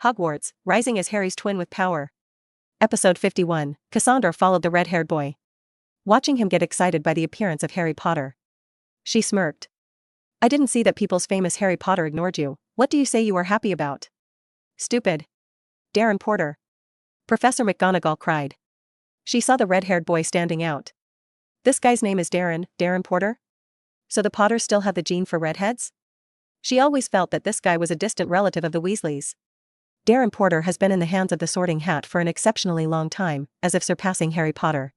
Hogwarts, rising as Harry's twin with power. Episode 51, Cassandra followed the red-haired boy. Watching him get excited by the appearance of Harry Potter. She smirked. I didn't see that people's famous Harry Potter ignored you. What do you say you are happy about? Stupid. Darren Porter. Professor McGonagall cried. She saw the red-haired boy standing out. This guy's name is Darren Porter? So the Potters still have the gene for redheads? She always felt that this guy was a distant relative of the Weasleys. Darren Porter has been in the hands of the Sorting Hat for an exceptionally long time, as if surpassing Harry Potter.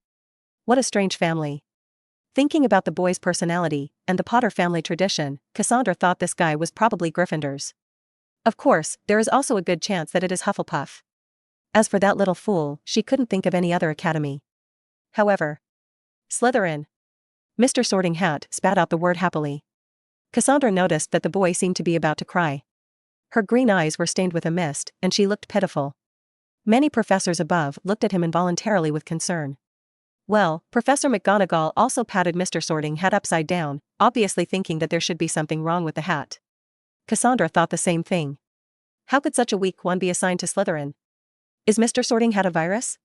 What a strange family. Thinking about the boy's personality, and the Potter family tradition, Cassandra thought this guy was probably Gryffindor's. Of course, there is also a good chance that it is Hufflepuff. As for that little fool, she couldn't think of any other academy. However. Slytherin. Mr. Sorting Hat spat out the word happily. Cassandra noticed that the boy seemed to be about to cry. Her green eyes were stained with a mist, and she looked pitiful. Many professors above looked at him involuntarily with concern. Well, Professor McGonagall also patted Mr. Sorting Hat upside down, obviously thinking that there should be something wrong with the hat. Cassandra thought the same thing. How could such a weak one be assigned to Slytherin? Is Mr. Sorting Hat a virus?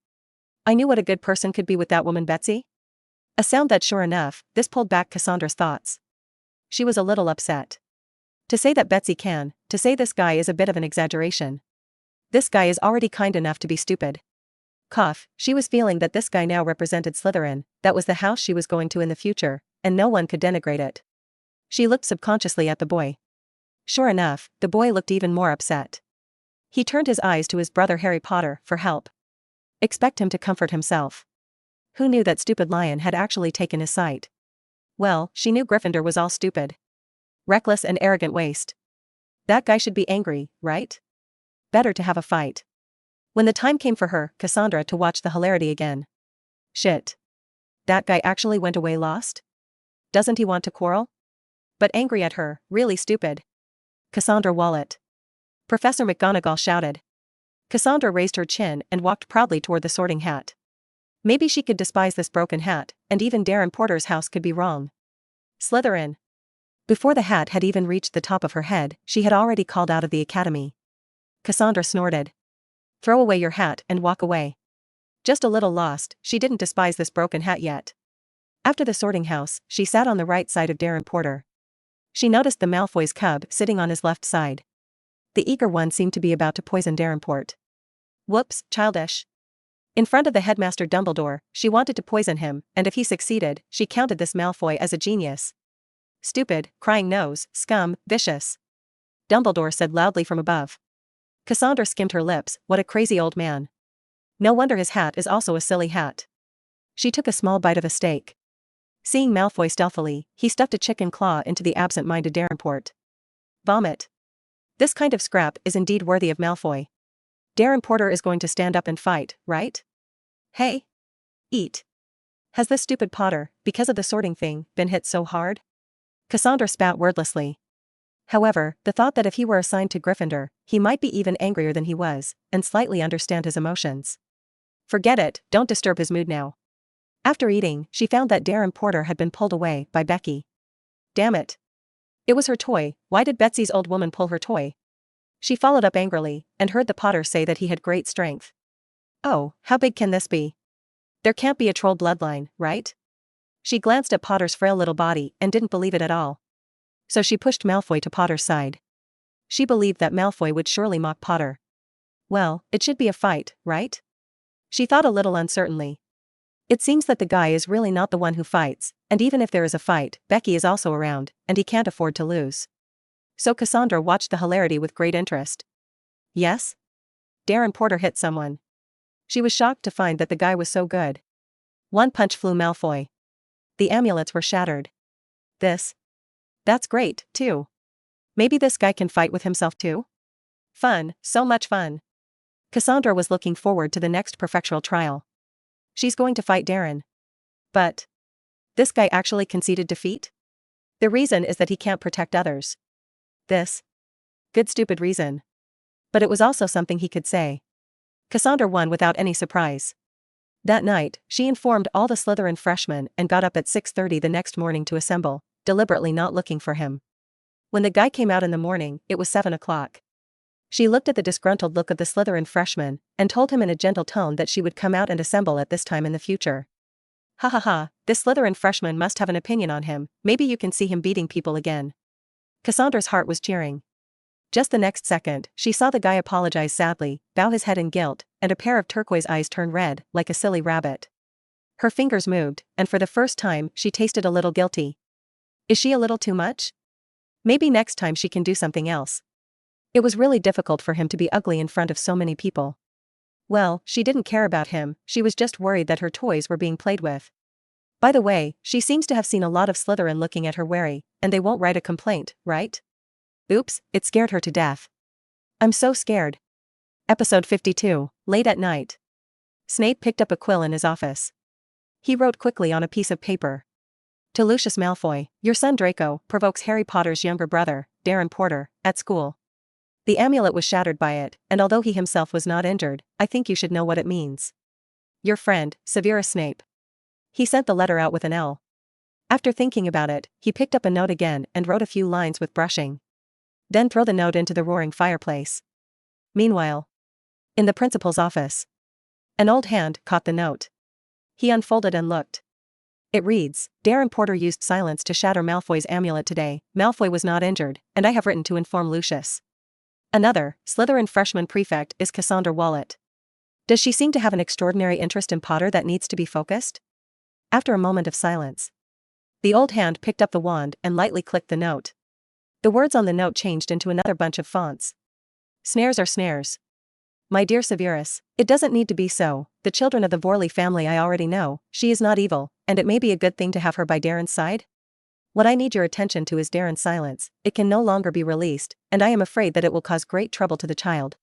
I knew what a good person could be with that woman Betsy. A sound that sure enough, this pulled back Cassandra's thoughts. She was a little upset. To say that Betsy can, to say this guy is a bit of an exaggeration. This guy is already kind enough to be stupid. Cough, she was feeling that this guy now represented Slytherin, that was the house she was going to in the future, and no one could denigrate it. She looked subconsciously at the boy. Sure enough, the boy looked even more upset. He turned his eyes to his brother Harry Potter for help. Expect him to comfort himself. Who knew that stupid lion had actually taken his sight? Well, she knew Gryffindor was all stupid. Reckless and arrogant waste. That guy should be angry, right? Better to have a fight. When the time came for her, Cassandra, to watch the hilarity again. Shit. That guy actually went away lost? Doesn't he want to quarrel? But angry at her, really stupid. Cassandra Wallet. Professor McGonagall shouted. Cassandra raised her chin and walked proudly toward the Sorting Hat. Maybe she could despise this broken hat, and even Darren Porter's house could be wrong. Slytherin. Before the hat had even reached the top of her head, she had already called out of the academy. Cassandra snorted. Throw away your hat and walk away. Just a little lost, she didn't despise this broken hat yet. After the sorting house, she sat on the right side of Darren Porter. She noticed the Malfoy's cub sitting on his left side. The eager one seemed to be about to poison Darrenport. Whoops, childish. In front of the headmaster Dumbledore, she wanted to poison him, and if he succeeded, she counted this Malfoy as a genius. Stupid, crying nose, scum, vicious. Dumbledore said loudly from above. Cassandra skimmed her lips, what a crazy old man. No wonder his hat is also a silly hat. She took a small bite of a steak. Seeing Malfoy stealthily, he stuffed a chicken claw into the absent-minded Darrenport. Vomit. This kind of scrap is indeed worthy of Malfoy. Darren Porter is going to stand up and fight, right? Hey. Eat. Has this stupid Potter, because of the sorting thing, been hit so hard? Cassandra spat wordlessly. However, the thought that if he were assigned to Gryffindor, he might be even angrier than he was, and slightly understand his emotions. Forget it, don't disturb his mood now. After eating, she found that Darren Porter had been pulled away by Becky. Damn it. It was her toy, why did Betsy's old woman pull her toy? She followed up angrily, and heard the Potter say that he had great strength. Oh, how big can this be? There can't be a troll bloodline, right? She glanced at Potter's frail little body and didn't believe it at all. So she pushed Malfoy to Potter's side. She believed that Malfoy would surely mock Potter. Well, it should be a fight, right? She thought a little uncertainly. It seems that the guy is really not the one who fights, and even if there is a fight, Becky is also around, and he can't afford to lose. So Cassandra watched the hilarity with great interest. Yes? Darren Porter hit someone. She was shocked to find that the guy was so good. One punch flew Malfoy. The amulets were shattered. That's great, too. Maybe this guy can fight with himself too? Fun, so much fun. Cassandra was looking forward to the next prefectural trial. She's going to fight Darren. But this guy actually conceded defeat? The reason is that he can't protect others. Good stupid reason. But it was also something he could say. Cassandra won without any surprise. That night, she informed all the Slytherin freshmen and got up at 6:30 the next morning to assemble, deliberately not looking for him. When the guy came out in the morning, it was 7 o'clock. She looked at the disgruntled look of the Slytherin freshman, and told him in a gentle tone that she would come out and assemble at this time in the future. Ha ha ha, this Slytherin freshman must have an opinion on him, maybe you can see him beating people again. Cassandra's heart was cheering. Just the next second, she saw the guy apologize sadly, bow his head in guilt, and a pair of turquoise eyes turn red, like a silly rabbit. Her fingers moved, and for the first time, she tasted a little guilty. Is she a little too much? Maybe next time she can do something else. It was really difficult for him to be ugly in front of so many people. Well, she didn't care about him, she was just worried that her toys were being played with. By the way, she seems to have seen a lot of Slytherin looking at her wary, and they won't write a complaint, right? Oops, it scared her to death. I'm so scared. Episode 52, late at night. Snape picked up a quill in his office. He wrote quickly on a piece of paper. To Lucius Malfoy, your son Draco provokes Harry Potter's younger brother, Darren Porter, at school. The amulet was shattered by it, and although he himself was not injured, I think you should know what it means. Your friend, Severus Snape. He sent the letter out with an L. After thinking about it, he picked up a note again and wrote a few lines with brushing. Then throw the note into the roaring fireplace. Meanwhile, in the principal's office, an old hand caught the note. He unfolded and looked. It reads, Darren Porter used silence to shatter Malfoy's amulet today, Malfoy was not injured, and I have written to inform Lucius. Another, Slytherin freshman prefect is Cassandra Wallet. Does she seem to have an extraordinary interest in Potter that needs to be focused? After a moment of silence, the old hand picked up the wand and lightly clicked the note. The words on the note changed into another bunch of fonts. Snares are snares. My dear Severus, it doesn't need to be so, the children of the Vorley family I already know, she is not evil, and it may be a good thing to have her by Darren's side. What I need your attention to is Darren's silence, it can no longer be released, and I am afraid that it will cause great trouble to the child.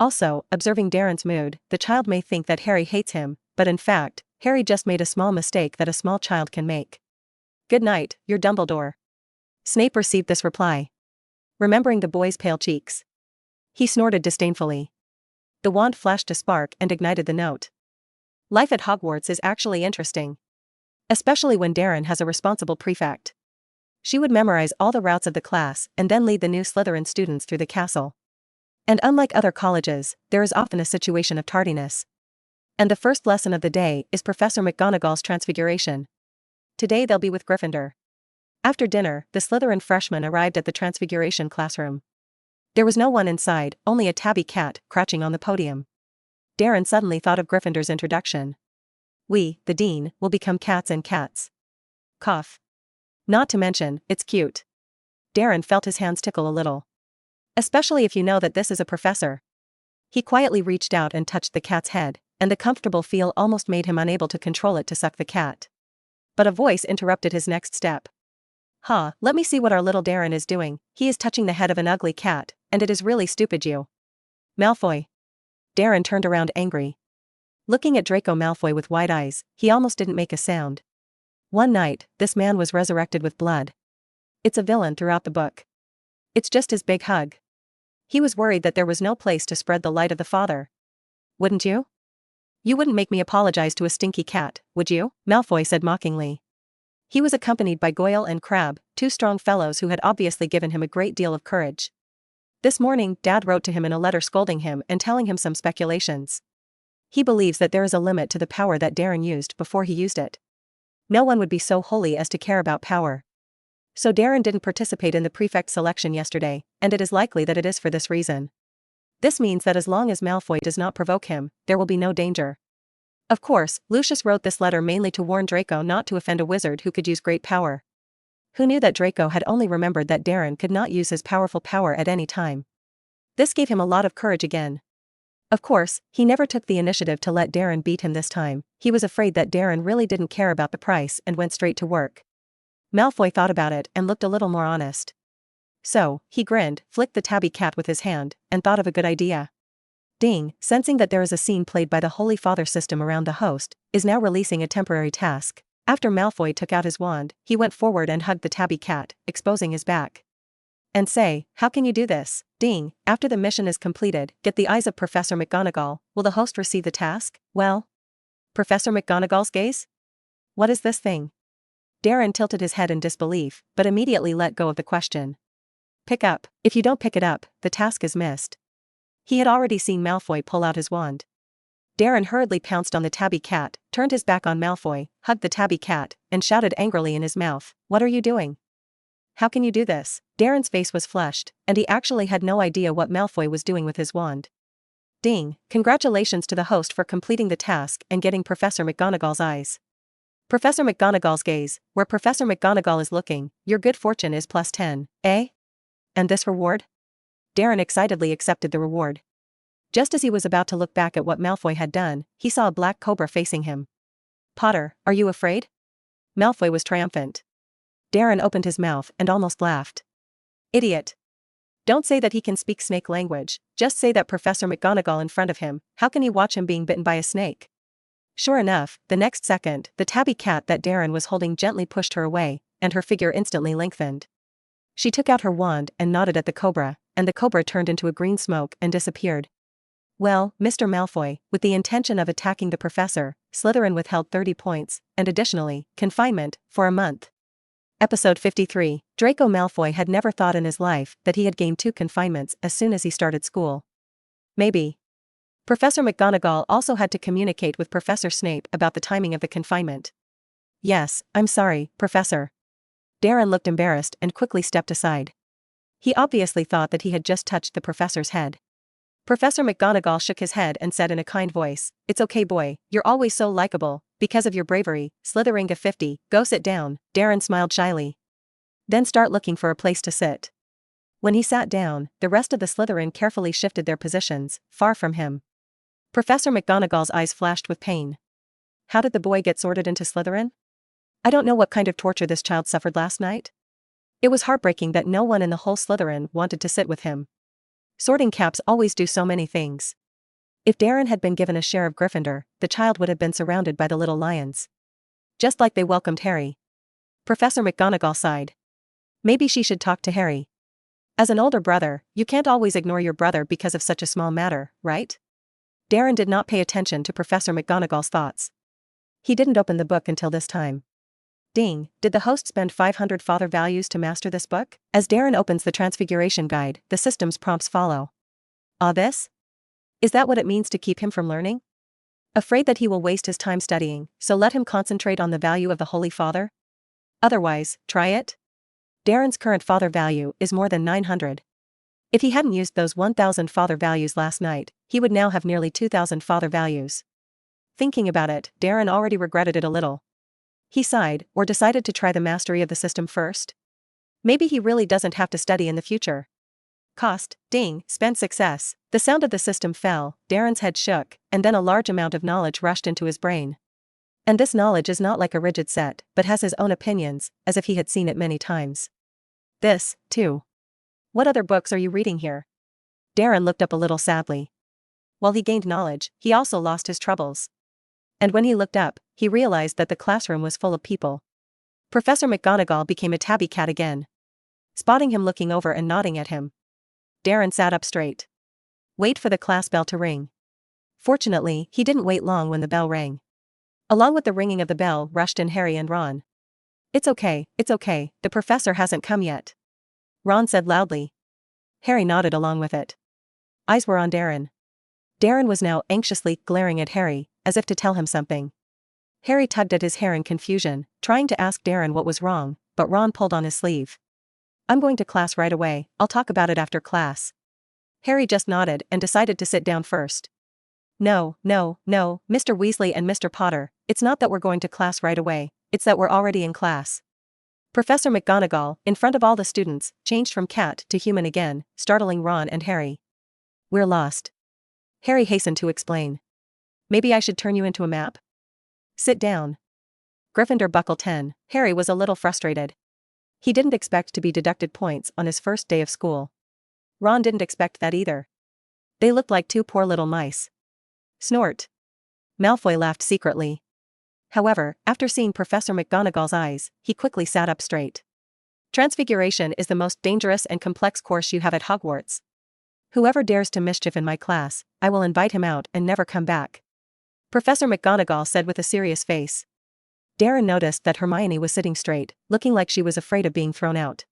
Also, observing Darren's mood, the child may think that Harry hates him, but in fact, Harry just made a small mistake that a small child can make. Good night, your Dumbledore. Snape received this reply. Remembering the boy's pale cheeks, he snorted disdainfully. The wand flashed a spark and ignited the note. Life at Hogwarts is actually interesting. Especially when Darren has a responsible prefect. She would memorize all the routes of the class and then lead the new Slytherin students through the castle. And unlike other colleges, there is often a situation of tardiness. And the first lesson of the day is Professor McGonagall's Transfiguration. Today they'll be with Gryffindor. After dinner, the Slytherin freshmen arrived at the Transfiguration classroom. There was no one inside, only a tabby cat, crouching on the podium. Darren suddenly thought of Gryffindor's introduction. We, the dean, will become cats and cats. Cough. Not to mention, it's cute. Darren felt his hands tickle a little. Especially if you know that this is a professor. He quietly reached out and touched the cat's head, and the comfortable feel almost made him unable to control it to suck the cat. But a voice interrupted his next step. Let me see what our little Darren is doing, he is touching the head of an ugly cat, and it is really stupid you. Malfoy. Darren turned around angry. Looking at Draco Malfoy with wide eyes, he almost didn't make a sound. One night, this man was resurrected with blood. It's a villain throughout the book. It's just his big hug. He was worried that there was no place to spread the light of the Father. Wouldn't you? You wouldn't make me apologize to a stinky cat, would you? Malfoy said mockingly. He was accompanied by Goyle and Crabbe, two strong fellows who had obviously given him a great deal of courage. This morning, Dad wrote to him in a letter scolding him and telling him some speculations. He believes that there is a limit to the power that Darren used before he used it. No one would be so holy as to care about power. So Darren didn't participate in the prefect selection yesterday, and it is likely that it is for this reason. This means that as long as Malfoy does not provoke him, there will be no danger. Of course, Lucius wrote this letter mainly to warn Draco not to offend a wizard who could use great power. Who knew that Draco had only remembered that Darren could not use his powerful power at any time. This gave him a lot of courage again. Of course, he never took the initiative to let Darren beat him this time, he was afraid that Darren really didn't care about the price and went straight to work. Malfoy thought about it and looked a little more honest. So, he grinned, flicked the tabby cat with his hand, and thought of a good idea. Ding, sensing that there is a scene played by the Holy Father system around the host, is now releasing a temporary task. After Malfoy took out his wand, he went forward and hugged the tabby cat, exposing his back. And say, how can you do this? Ding, after the mission is completed, get the eyes of Professor McGonagall, will the host receive the task? Well? Professor McGonagall's gaze? What is this thing? Darren tilted his head in disbelief, but immediately let go of the question. Pick up. If you don't pick it up, the task is missed. He had already seen Malfoy pull out his wand. Darren hurriedly pounced on the tabby cat, turned his back on Malfoy, hugged the tabby cat, and shouted angrily in his mouth, "What are you doing? How can you do this?" Darren's face was flushed, and he actually had no idea what Malfoy was doing with his wand. Ding! Congratulations to the host for completing the task and getting Professor McGonagall's eyes. Professor McGonagall's gaze, where Professor McGonagall is looking, your good fortune is +10, eh? And this reward? Darren excitedly accepted the reward. Just as he was about to look back at what Malfoy had done, he saw a black cobra facing him. Potter, are you afraid? Malfoy was triumphant. Darren opened his mouth and almost laughed. Idiot. Don't say that he can speak snake language, just say that Professor McGonagall in front of him, how can he watch him being bitten by a snake? Sure enough, the next second, the tabby cat that Darren was holding gently pushed her away, and her figure instantly lengthened. She took out her wand and nodded at the cobra, and the cobra turned into a green smoke and disappeared. Well, Mr. Malfoy, with the intention of attacking the professor, Slytherin withheld 30 points, and additionally, confinement, for a month. Episode 53, Draco Malfoy had never thought in his life that he had gained 2 confinements as soon as he started school. Maybe. Professor McGonagall also had to communicate with Professor Snape about the timing of the confinement. Yes, I'm sorry, Professor. Darren looked embarrassed and quickly stepped aside. He obviously thought that he had just touched the professor's head. Professor McGonagall shook his head and said in a kind voice, "It's okay, boy, you're always so likable, because of your bravery, Slytherin 50, go sit down." Darren smiled shyly. Then start looking for a place to sit. When he sat down, the rest of the Slytherin carefully shifted their positions, far from him. Professor McGonagall's eyes flashed with pain. How did the boy get sorted into Slytherin? I don't know what kind of torture this child suffered last night. It was heartbreaking that no one in the whole Slytherin wanted to sit with him. Sorting caps always do so many things. If Darren had been given a share of Gryffindor, the child would have been surrounded by the little lions. Just like they welcomed Harry. Professor McGonagall sighed. Maybe she should talk to Harry. As an older brother, you can't always ignore your brother because of such a small matter, right? Darren did not pay attention to Professor McGonagall's thoughts. He didn't open the book until this time. Ding, did the host spend 500 father values to master this book? As Darren opens the Transfiguration guide, the system's prompts follow. This? Is that what it means to keep him from learning? Afraid that he will waste his time studying, so let him concentrate on the value of the Holy Father? Otherwise, try it? Darren's current father value is more than 900. If he hadn't used those 1,000 father values last night, he would now have nearly 2,000 father values. Thinking about it, Darren already regretted it a little. He sighed, or decided to try the mastery of the system first. Maybe he really doesn't have to study in the future. Cost, ding, spend success. The sound of the system fell, Darren's head shook, and then a large amount of knowledge rushed into his brain. And this knowledge is not like a rigid set, but has his own opinions, as if he had seen it many times. This, too. What other books are you reading here? Darren looked up a little sadly. While he gained knowledge, he also lost his troubles. And when he looked up, he realized that the classroom was full of people. Professor McGonagall became a tabby cat again. Spotting him looking over and nodding at him, Darren sat up straight. Wait for the class bell to ring. Fortunately, he didn't wait long when the bell rang. Along with the ringing of the bell rushed in Harry and Ron. It's okay, the professor hasn't come yet," Ron said loudly. Harry nodded along with it. Eyes were on Darren. Darren was now anxiously glaring at Harry, as if to tell him something. Harry tugged at his hair in confusion, trying to ask Darren what was wrong, but Ron pulled on his sleeve. "I'm going to class right away, I'll talk about it after class." Harry just nodded and decided to sit down first. No, Mr. Weasley and Mr. Potter, it's not that we're going to class right away, it's that we're already in class." Professor McGonagall, in front of all the students, changed from cat to human again, startling Ron and Harry. "We're lost." Harry hastened to explain. "Maybe I should turn you into a map?" "Sit down." Gryffindor buckle 10, Harry was a little frustrated. He didn't expect to be deducted points on his first day of school. Ron didn't expect that either. They looked like 2 poor little mice. Snort. Malfoy laughed secretly. However, after seeing Professor McGonagall's eyes, he quickly sat up straight. "Transfiguration is the most dangerous and complex course you have at Hogwarts. Whoever dares to mischief in my class, I will invite him out and never come back," Professor McGonagall said with a serious face. Darren noticed that Hermione was sitting straight, looking like she was afraid of being thrown out.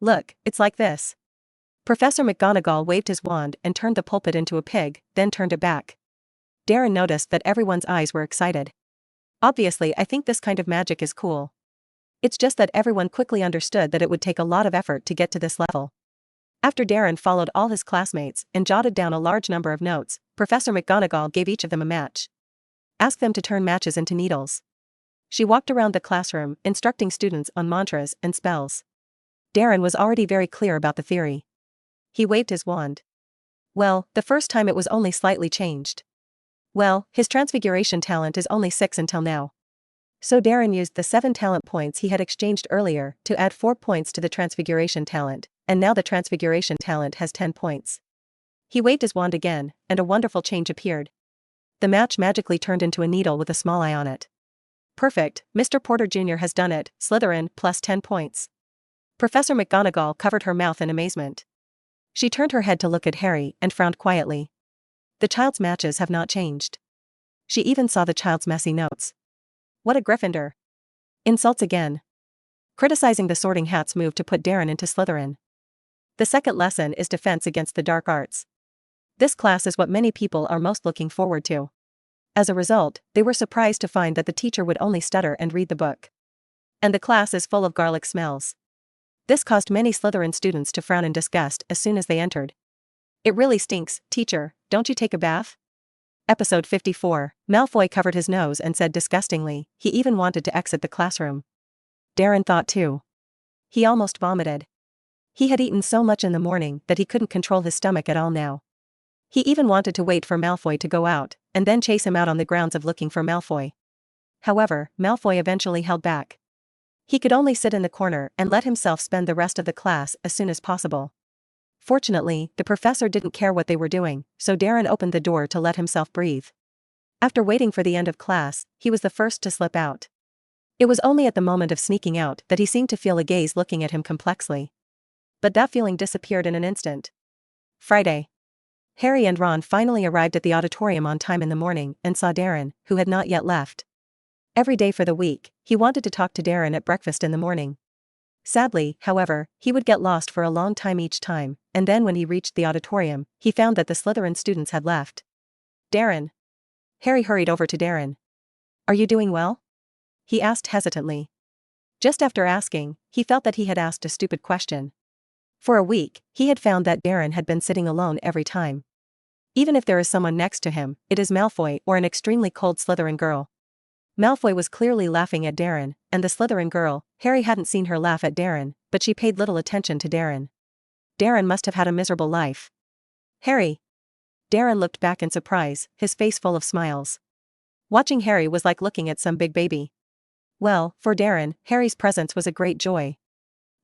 "Look, it's like this." Professor McGonagall waved his wand and turned the pulpit into a pig, then turned it back. Darren noticed that everyone's eyes were excited. Obviously, I think this kind of magic is cool. It's just that everyone quickly understood that it would take a lot of effort to get to this level. After Darren followed all his classmates and jotted down a large number of notes, Professor McGonagall gave each of them a match. Ask them to turn matches into needles. She walked around the classroom, instructing students on mantras and spells. Darren was already very clear about the theory. He waved his wand. Well, the first time it was only slightly changed. Well, his transfiguration talent is only 6 until now. So Darren used the 7 talent points he had exchanged earlier to add 4 points to the transfiguration talent, and now the transfiguration talent has 10 points. He waved his wand again, and a wonderful change appeared. The match magically turned into a needle with a small eye on it. Perfect, Mr. Porter Jr. has done it, Slytherin, plus 10 points. Professor McGonagall covered her mouth in amazement. She turned her head to look at Harry and frowned quietly. The child's matches have not changed. She even saw the child's messy notes. What a Gryffindor. Insults again. Criticizing the Sorting Hat's move to put Darren into Slytherin. The second lesson is defense against the dark arts. This class is what many people are most looking forward to. As a result, they were surprised to find that the teacher would only stutter and read the book. And the class is full of garlic smells. This caused many Slytherin students to frown in disgust as soon as they entered. It really stinks, teacher, don't you take a bath? Episode 54, Malfoy covered his nose and said disgustingly, he even wanted to exit the classroom. Darren thought too. He almost vomited. He had eaten so much in the morning that he couldn't control his stomach at all now. He even wanted to wait for Malfoy to go out, and then chase him out on the grounds of looking for Malfoy. However, Malfoy eventually held back. He could only sit in the corner and let himself spend the rest of the class as soon as possible. Fortunately, the professor didn't care what they were doing, so Darren opened the door to let himself breathe. After waiting for the end of class, he was the first to slip out. It was only at the moment of sneaking out that he seemed to feel a gaze looking at him complexly. But that feeling disappeared in an instant. Friday. Harry and Ron finally arrived at the auditorium on time in the morning and saw Darren, who had not yet left. Every day for the week, he wanted to talk to Darren at breakfast in the morning. Sadly, however, he would get lost for a long time each time, and then when he reached the auditorium, he found that the Slytherin students had left. Darren. Harry hurried over to Darren. Are you doing well? He asked hesitantly. Just after asking, he felt that he had asked a stupid question. For a week, he had found that Darren had been sitting alone every time. Even if there is someone next to him, it is Malfoy or an extremely cold Slytherin girl. Malfoy was clearly laughing at Darren, and the Slytherin girl, Harry hadn't seen her laugh at Darren, but she paid little attention to Darren. Darren must have had a miserable life. Harry. Darren looked back in surprise, his face full of smiles. Watching Harry was like looking at some big baby. Well, for Darren, Harry's presence was a great joy.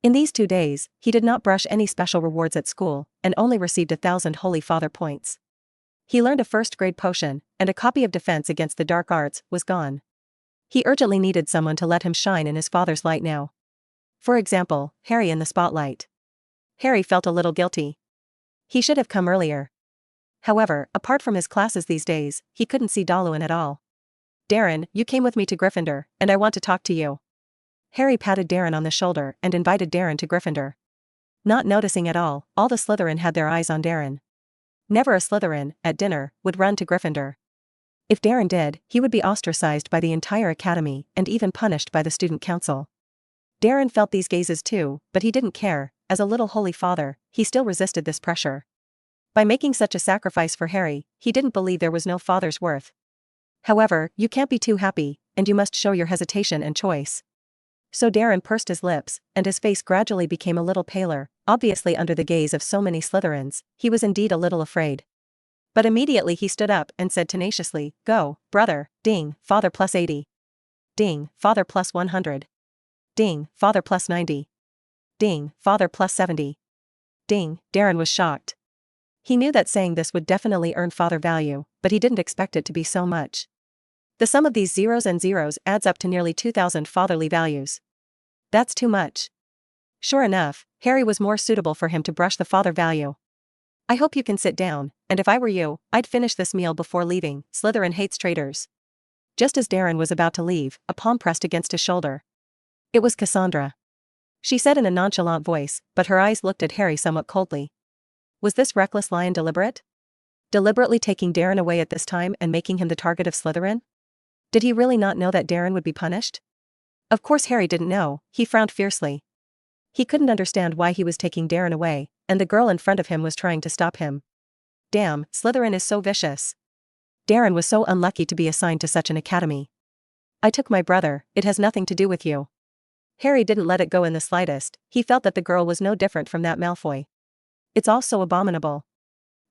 In these 2 days, he did not brush any special rewards at school, and only received 1,000 Holy Father points. He learned a first-grade potion, and a copy of Defense Against the Dark Arts was gone. He urgently needed someone to let him shine in his father's light now. For example, Harry in the spotlight. Harry felt a little guilty. He should have come earlier. However, apart from his classes these days, he couldn't see Dallowin at all. Darren, you came with me to Gryffindor, and I want to talk to you. Harry patted Darren on the shoulder and invited Darren to Gryffindor. Not noticing at all the Slytherin had their eyes on Darren. Never a Slytherin, at dinner, would run to Gryffindor. If Darren did, he would be ostracized by the entire academy and even punished by the student council. Darren felt these gazes too, but he didn't care. As a little Holy Father, he still resisted this pressure. By making such a sacrifice for Harry, he didn't believe there was no father's worth. However, you can't be too happy, and you must show your hesitation and choice. So Darren pursed his lips, and his face gradually became a little paler, obviously under the gaze of so many Slytherins. He was indeed a little afraid. But immediately he stood up and said tenaciously, "Go, brother, ding, father plus 80. Ding, father plus 100. Ding, father plus 90. Ding, father plus 70. Ding." Darren was shocked. He knew that saying this would definitely earn father value, but he didn't expect it to be so much. The sum of these zeros and zeros adds up to nearly 2,000 fatherly values. That's too much. Sure enough, Harry was more suitable for him to brush the father value. "I hope you can sit down, and if I were you, I'd finish this meal before leaving. Slytherin hates traitors." Just as Darren was about to leave, a palm pressed against his shoulder. It was Cassandra. She said in a nonchalant voice, but her eyes looked at Harry somewhat coldly. Was this reckless lion deliberate? Deliberately taking Darren away at this time and making him the target of Slytherin? Did he really not know that Darren would be punished? Of course Harry didn't know. He frowned fiercely. He couldn't understand why he was taking Darren away, and the girl in front of him was trying to stop him. Damn, Slytherin is so vicious. Darren was so unlucky to be assigned to such an academy. I took my brother, it has nothing to do with you. Harry didn't let it go in the slightest. He felt that the girl was no different from that Malfoy. It's all so abominable.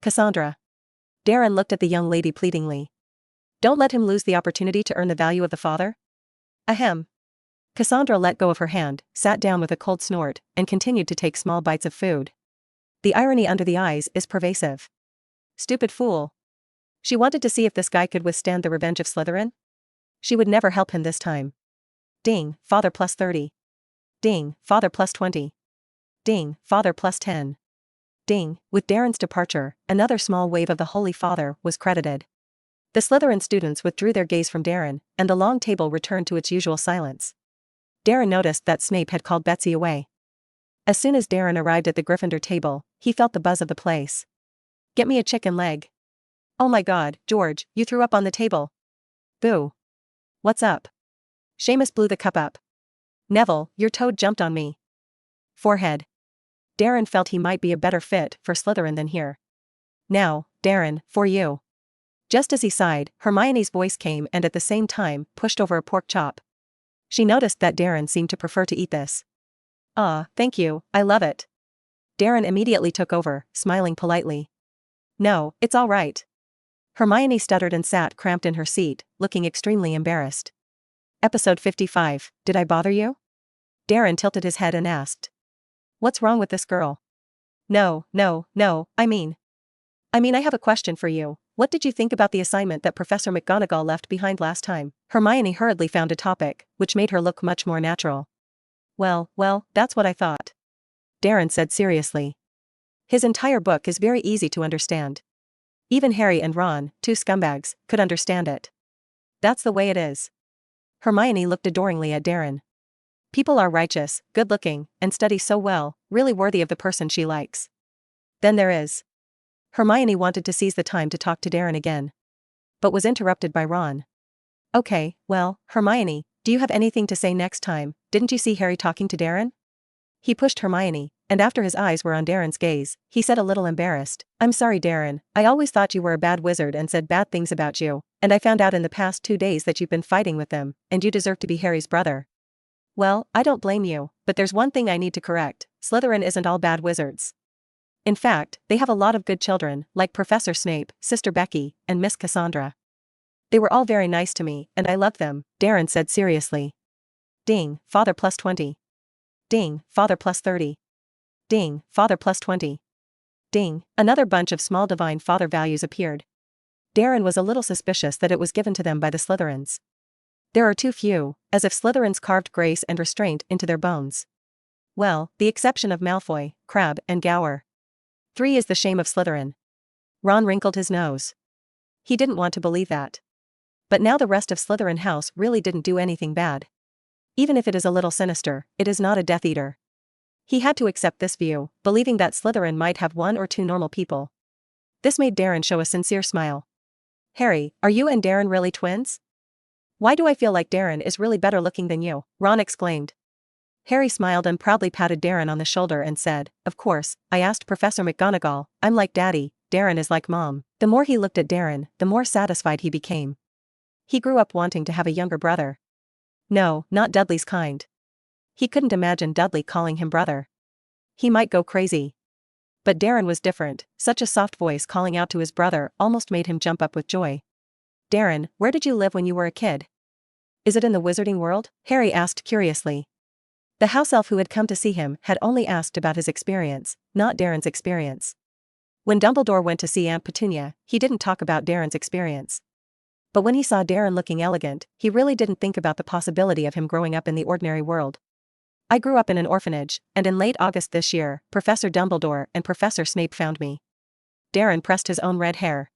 Cassandra. Darren looked at the young lady pleadingly. Don't let him lose the opportunity to earn the value of the father. Ahem. Cassandra let go of her hand, sat down with a cold snort, and continued to take small bites of food. The irony under the eyes is pervasive. Stupid fool. She wanted to see if this guy could withstand the revenge of Slytherin. She would never help him this time. Ding, father plus 30. Ding, father plus 20. Ding, father plus 10. Ding, with Darren's departure, another small wave of the Holy Father was credited. The Slytherin students withdrew their gaze from Darren, and the long table returned to its usual silence. Darren noticed that Snape had called Betsy away. As soon as Darren arrived at the Gryffindor table, he felt the buzz of the place. Get me a chicken leg. Oh my god, George, you threw up on the table. Boo. What's up? Seamus blew the cup up. Neville, your toad jumped on me. Forehead. Darren felt he might be a better fit for Slytherin than here. Now, Darren, for you. Just as he sighed, Hermione's voice came and at the same time pushed over a pork chop. She noticed that Darren seemed to prefer to eat this. Thank you, I love it. Darren immediately took over, smiling politely. No, it's all right. Hermione stuttered and sat cramped in her seat, looking extremely embarrassed. Episode 55, Did I bother you? Darren tilted his head and asked. What's wrong with this girl? No, I mean I have a question for you. What did you think about the assignment that Professor McGonagall left behind last time? Hermione hurriedly found a topic, which made her look much more natural. Well, that's what I thought. Darren said seriously. His entire book is very easy to understand. Even Harry and Ron, two scumbags, could understand it. That's the way it is. Hermione looked adoringly at Darren. People are righteous, good-looking, and study so well, really worthy of the person she likes. Then there is. Hermione wanted to seize the time to talk to Darren again. But was interrupted by Ron. Okay, well, Hermione, do you have anything to say next time? Didn't you see Harry talking to Darren? He pushed Hermione, and after his eyes were on Darren's gaze, he said a little embarrassed, I'm sorry Darren, I always thought you were a bad wizard and said bad things about you, and I found out in the past 2 days that you've been fighting with them, and you deserve to be Harry's brother. Well, I don't blame you, but there's one thing I need to correct, Slytherin isn't all bad wizards. In fact, they have a lot of good children, like Professor Snape, Sister Becky, and Miss Cassandra. They were all very nice to me, and I loved them, Darren said seriously. Ding, father plus 20. Ding, father plus 30. Ding, father plus 20. Ding, another bunch of small divine father values appeared. Darren was a little suspicious that it was given to them by the Slytherins. There are too few, as if Slytherins carved grace and restraint into their bones. Well, the exception of Malfoy, Crabbe, and Gower. 3 is the shame of Slytherin. Ron wrinkled his nose. He didn't want to believe that. But now the rest of Slytherin house really didn't do anything bad. Even if it is a little sinister, it is not a Death Eater. He had to accept this view, believing that Slytherin might have 1 or 2 normal people. This made Darren show a sincere smile. Harry, are you and Darren really twins? Why do I feel like Darren is really better looking than you? Ron exclaimed. Harry smiled and proudly patted Darren on the shoulder and said, Of course, I asked Professor McGonagall, I'm like Daddy, Darren is like Mom. The more he looked at Darren, the more satisfied he became. He grew up wanting to have a younger brother. No, not Dudley's kind. He couldn't imagine Dudley calling him brother. He might go crazy. But Darren was different, such a soft voice calling out to his brother almost made him jump up with joy. Darren, where did you live when you were a kid? Is it in the wizarding world? Harry asked curiously. The house elf who had come to see him had only asked about his experience, not Darren's experience. When Dumbledore went to see Aunt Petunia, he didn't talk about Darren's experience. But when he saw Darren looking elegant, he really didn't think about the possibility of him growing up in the ordinary world. I grew up in an orphanage, and in late August this year, Professor Dumbledore and Professor Snape found me. Darren pressed his own red hair.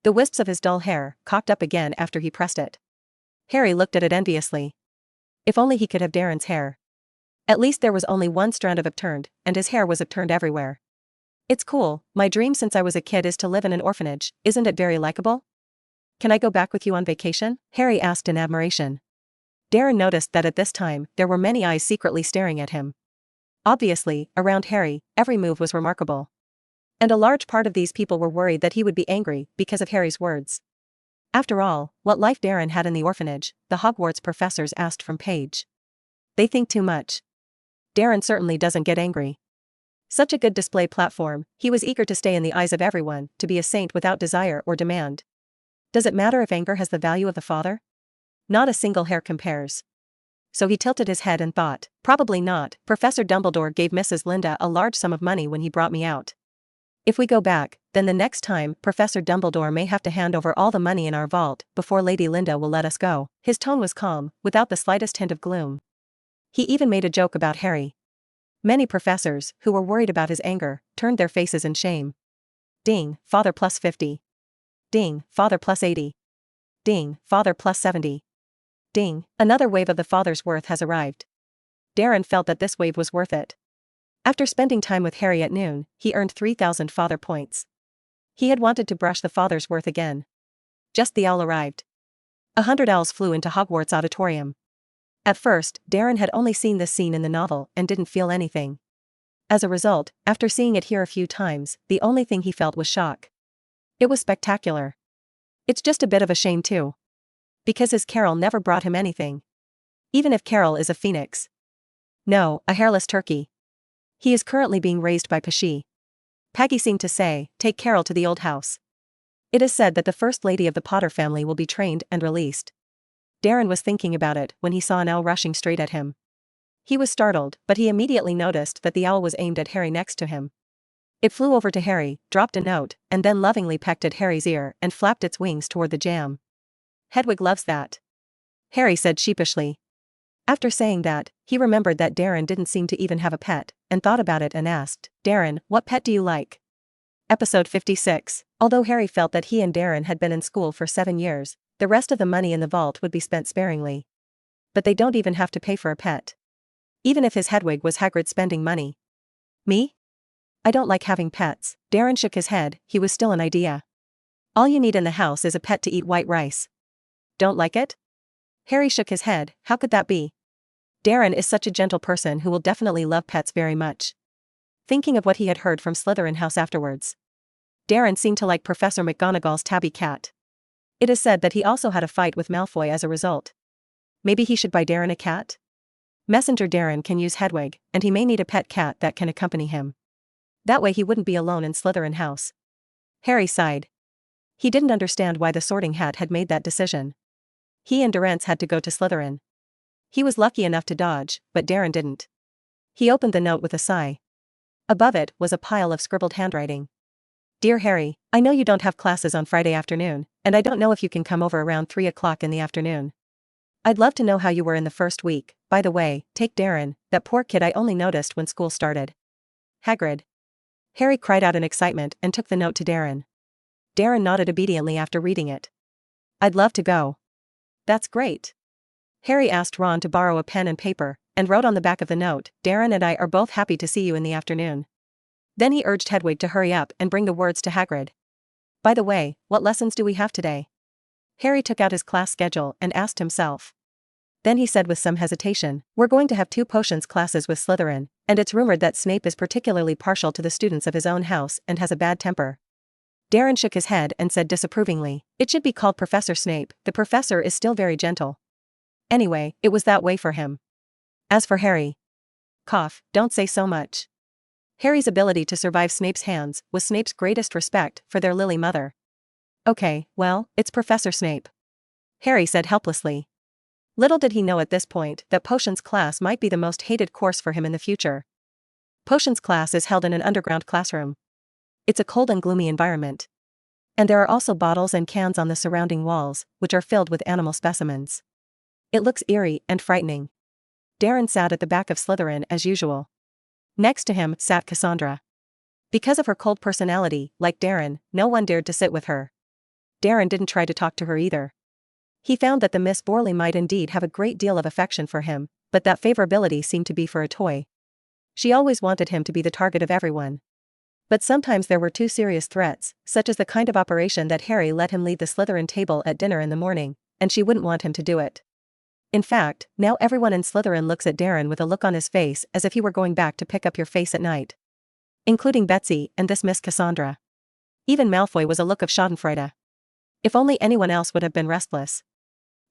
The wisps of his dull hair cocked up again after he pressed it. Harry looked at it enviously. If only he could have Darren's hair. At least there was only one strand of upturned, and his hair was upturned everywhere. It's cool, my dream since I was a kid is to live in an orphanage, isn't it very likable? Can I go back with you on vacation? Harry asked in admiration. Darren noticed that at this time, there were many eyes secretly staring at him. Obviously, around Harry, every move was remarkable. And a large part of these people were worried that he would be angry because of Harry's words. After all, what life Darren had in the orphanage, the Hogwarts professors asked from Paige. They think too much. Darren certainly doesn't get angry. Such a good display platform, he was eager to stay in the eyes of everyone, to be a saint without desire or demand. Does it matter if anger has the value of the father? Not a single hair compares. So he tilted his head and thought, probably not. Professor Dumbledore gave Mrs. Linda a large sum of money when he brought me out. If we go back, then the next time, Professor Dumbledore may have to hand over all the money in our vault before Lady Linda will let us go. His tone was calm, without the slightest hint of gloom. He even made a joke about Harry. Many professors, who were worried about his anger, turned their faces in shame. Ding, father plus 50. Ding, father plus 80. Ding, father plus 70. Ding, another wave of the father's worth has arrived. Darren felt that this wave was worth it. After spending time with Harry at noon, he earned 3,000 father points. He had wanted to brush the father's worth again. Just the owl arrived. 100 owls flew into Hogwarts Auditorium. At first, Darren had only seen this scene in the novel and didn't feel anything. As a result, after seeing it here a few times, the only thing he felt was shock. It was spectacular. It's just a bit of a shame too. Because his Carol never brought him anything. Even if Carol is a phoenix. No, a hairless turkey. He is currently being raised by Pesci. Peggy seemed to say, take Carol to the old house. It is said that the first lady of the Potter family will be trained and released. Darren was thinking about it when he saw an owl rushing straight at him. He was startled, but he immediately noticed that the owl was aimed at Harry next to him. It flew over to Harry, dropped a note, and then lovingly pecked at Harry's ear and flapped its wings toward the jam. Hedwig loves that. Harry said sheepishly. After saying that, he remembered that Darren didn't seem to even have a pet, and thought about it and asked, Darren, what pet do you like? Episode 56. Although Harry felt that he and Darren had been in school for 7 years, the rest of the money in the vault would be spent sparingly. But they don't even have to pay for a pet. Even if his Hedwig was Hagrid spending money. Me? I don't like having pets. Darren shook his head, he was still an idea. All you need in the house is a pet to eat white rice. Don't like it? Harry shook his head, how could that be? Darren is such a gentle person who will definitely love pets very much. Thinking of what he had heard from Slytherin House afterwards. Darren seemed to like Professor McGonagall's tabby cat. It is said that he also had a fight with Malfoy as a result. Maybe he should buy Darren a cat? Messenger Darren can use Hedwig, and he may need a pet cat that can accompany him. That way he wouldn't be alone in Slytherin House. Harry sighed. He didn't understand why the Sorting Hat had made that decision. He and Durrance had to go to Slytherin. He was lucky enough to dodge, but Darren didn't. He opened the note with a sigh. Above it was a pile of scribbled handwriting. Dear Harry, I know you don't have classes on Friday afternoon, and I don't know if you can come over around 3 o'clock in the afternoon. I'd love to know how you were in the first week. By the way, take Darren, that poor kid I only noticed when school started. Hagrid. Harry cried out in excitement and took the note to Darren. Darren nodded obediently after reading it. I'd love to go. That's great. Harry asked Ron to borrow a pen and paper, and wrote on the back of the note, Darren and I are both happy to see you in the afternoon. Then he urged Hedwig to hurry up and bring the words to Hagrid. By the way, what lessons do we have today? Harry took out his class schedule and asked himself. Then he said with some hesitation, we're going to have 2 potions classes with Slytherin, and it's rumored that Snape is particularly partial to the students of his own house and has a bad temper. Darren shook his head and said disapprovingly, it should be called Professor Snape, the professor is still very gentle. Anyway, it was that way for him. As for Harry. Cough, don't say so much. Harry's ability to survive Snape's hands was Snape's greatest respect for their Lily mother. Okay, well, it's Professor Snape. Harry said helplessly. Little did he know at this point that potions class might be the most hated course for him in the future. Potions class is held in an underground classroom. It's a cold and gloomy environment. And there are also bottles and cans on the surrounding walls, which are filled with animal specimens. It looks eerie and frightening. Darren sat at the back of Slytherin as usual. Next to him sat Cassandra. Because of her cold personality, like Darren, no one dared to sit with her. Darren didn't try to talk to her either. He found that the Miss Borley might indeed have a great deal of affection for him, but that favorability seemed to be for a toy. She always wanted him to be the target of everyone. But sometimes there were too serious threats, such as the kind of operation that Harry let him lead the Slytherin table at dinner in the morning, and she wouldn't want him to do it. In fact, now everyone in Slytherin looks at Darren with a look on his face as if he were going back to pick up your face at night. Including Betsy and this Miss Cassandra. Even Malfoy was a look of schadenfreude. If only anyone else would have been restless.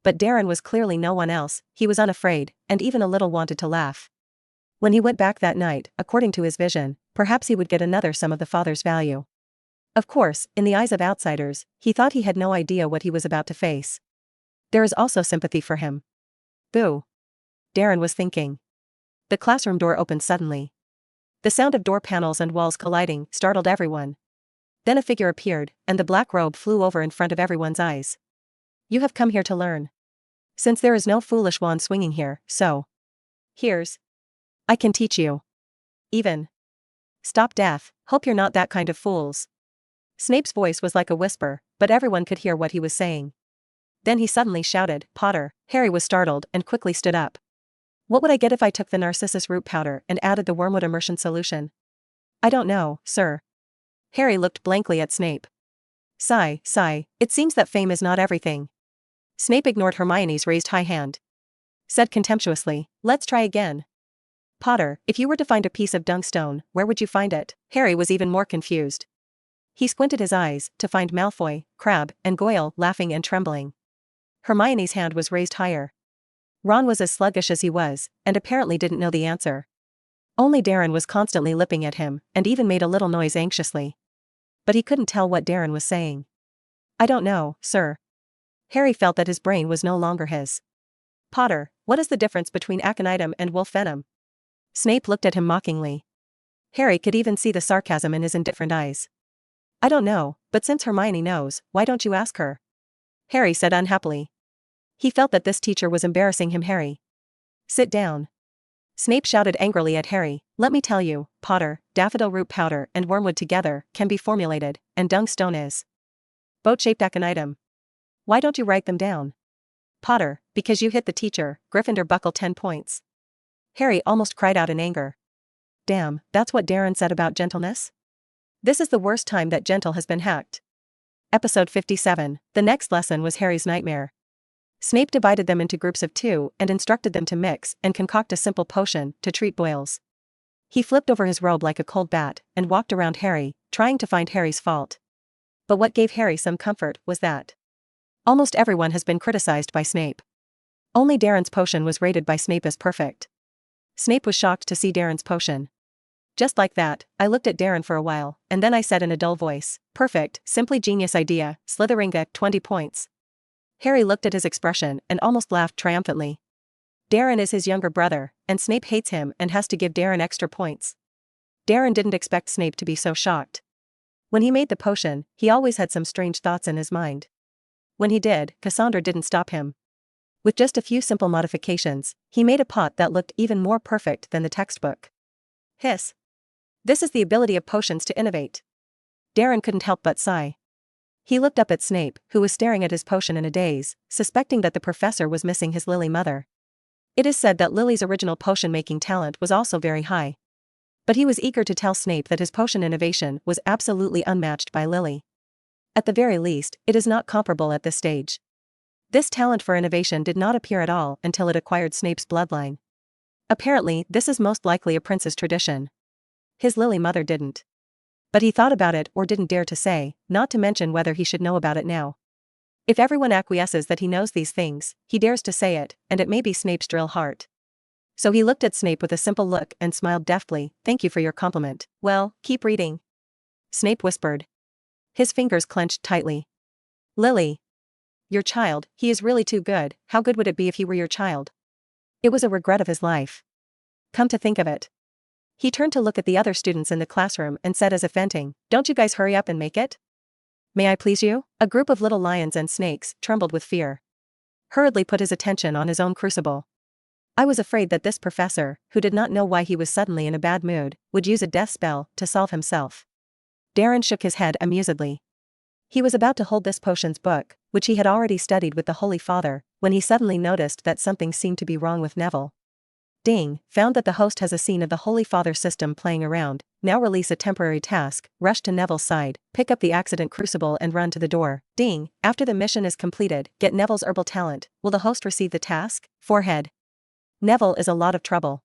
But Darren was clearly no one else, he was unafraid, and even a little wanted to laugh. When he went back that night, according to his vision, perhaps he would get another sum of the father's value. Of course, in the eyes of outsiders, he thought he had no idea what he was about to face. There is also sympathy for him. Boo. Darren was thinking. The classroom door opened suddenly. The sound of door panels and walls colliding startled everyone. Then a figure appeared, and the black robe flew over in front of everyone's eyes. You have come here to learn. Since there is no foolish wand swinging here, so. Here's. I can teach you. Even. Stop death, hope you're not that kind of fools. Snape's voice was like a whisper, but everyone could hear what he was saying. Then he suddenly shouted, Potter. Harry was startled and quickly stood up. What would I get if I took the narcissus root powder and added the wormwood immersion solution? I don't know, sir. Harry looked blankly at Snape. Sigh, it seems that fame is not everything. Snape ignored Hermione's raised high hand. Said contemptuously, let's try again. Potter, if you were to find a piece of dungstone, where would you find it? Harry was even more confused. He squinted his eyes to find Malfoy, Crabbe, and Goyle laughing and trembling. Hermione's hand was raised higher. Ron was as sluggish as he was, and apparently didn't know the answer. Only Darren was constantly lipping at him, and even made a little noise anxiously. But he couldn't tell what Darren was saying. I don't know, sir. Harry felt that his brain was no longer his. Potter, what is the difference between aconitum and wolf venom? Snape looked at him mockingly. Harry could even see the sarcasm in his indifferent eyes. I don't know, but since Hermione knows, why don't you ask her? Harry said unhappily. He felt that this teacher was embarrassing him. Harry. Sit down. Snape shouted angrily at Harry, let me tell you, Potter, daffodil root powder and wormwood together can be formulated, and dungstone is. Boat-shaped aconitum. Why don't you write them down? Potter, because you hit the teacher, Gryffindor buckle 10 points. Harry almost cried out in anger. Damn, that's what Darren said about gentleness? This is the worst time that gentle has been hacked. Episode 57, the next lesson was Harry's nightmare. Snape divided them into groups of 2 and instructed them to mix and concoct a simple potion to treat boils. He flipped over his robe like a cold bat and walked around Harry, trying to find Harry's fault. But what gave Harry some comfort was that almost everyone has been criticized by Snape. Only Darren's potion was rated by Snape as perfect. Snape was shocked to see Darren's potion. Just like that, I looked at Darren for a while, and then I said in a dull voice, perfect, simply genius idea, Slytheringa, 20 points. Harry looked at his expression and almost laughed triumphantly. Darren is his younger brother, and Snape hates him and has to give Darren extra points. Darren didn't expect Snape to be so shocked. When he made the potion, he always had some strange thoughts in his mind. When he did, Cassandra didn't stop him. With just a few simple modifications, he made a pot that looked even more perfect than the textbook. Hiss. This is the ability of potions to innovate. Darren couldn't help but sigh. He looked up at Snape, who was staring at his potion in a daze, suspecting that the professor was missing his Lily mother. It is said that Lily's original potion-making talent was also very high. But he was eager to tell Snape that his potion innovation was absolutely unmatched by Lily. At the very least, it is not comparable at this stage. This talent for innovation did not appear at all until it acquired Snape's bloodline. Apparently, this is most likely a prince's tradition. His Lily mother didn't. But he thought about it or didn't dare to say, not to mention whether he should know about it now. If everyone acquiesces that he knows these things, he dares to say it, and it may be Snape's drill heart. So he looked at Snape with a simple look and smiled deftly, thank you for your compliment. Well, keep reading. Snape whispered. His fingers clenched tightly. Lily. Your child, he is really too good, how good would it be if he were your child? It was a regret of his life. Come to think of it. He turned to look at the other students in the classroom and said as if venting, don't you guys hurry up and make it? May I please you? A group of little lions and snakes trembled with fear. Hurriedly put his attention on his own crucible. I was afraid that this professor, who did not know why he was suddenly in a bad mood, would use a death spell to solve himself. Darren shook his head amusedly. He was about to hold this potions book, which he had already studied with the Holy Father, when he suddenly noticed that something seemed to be wrong with Neville. Ding, found that the host has a scene of the Holy Father system playing around. Now release a temporary task, rush to Neville's side, pick up the accident crucible and run to the door. Ding, after the mission is completed, get Neville's herbal talent. Will the host receive the task? Forehead. Neville is a lot of trouble.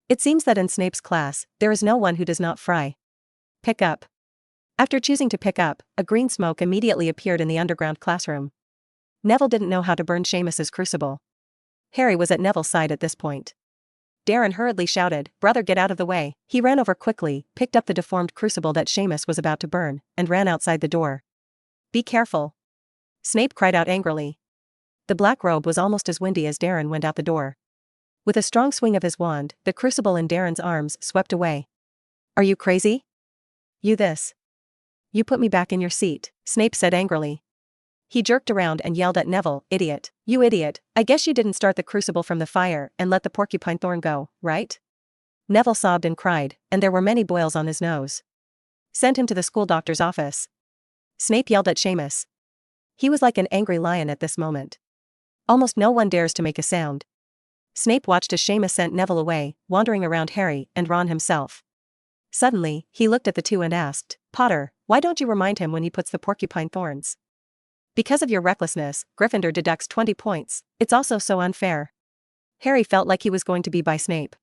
It seems that in Snape's class, there is no one who does not fry. Pick up. After choosing to pick up, a green smoke immediately appeared in the underground classroom. Neville didn't know how to burn Seamus's crucible. Harry was at Neville's side at this point. Darren hurriedly shouted, "Brother, get out of the way." He ran over quickly, picked up the deformed crucible that Seamus was about to burn, and ran outside the door. "Be careful." Snape cried out angrily. The black robe was almost as windy as Darren went out the door. With a strong swing of his wand, the crucible in Darren's arms swept away. "Are you crazy? You put me back in your seat," Snape said angrily. He jerked around and yelled at Neville, "Idiot. You idiot, I guess you didn't start the crucible from the fire and let the porcupine thorn go, right?" Neville sobbed and cried, and there were many boils on his nose. "Send him to the school doctor's office." Snape yelled at Seamus. He was like an angry lion at this moment. Almost no one dares to make a sound. Snape watched as Seamus sent Neville away, wandering around Harry and Ron himself. Suddenly, he looked at the two and asked, "Potter, why don't you remind him when he puts the porcupine thorns?" "Because of your recklessness, Gryffindor deducts 20 points, it's also so unfair." Harry felt like he was going to be by Snape.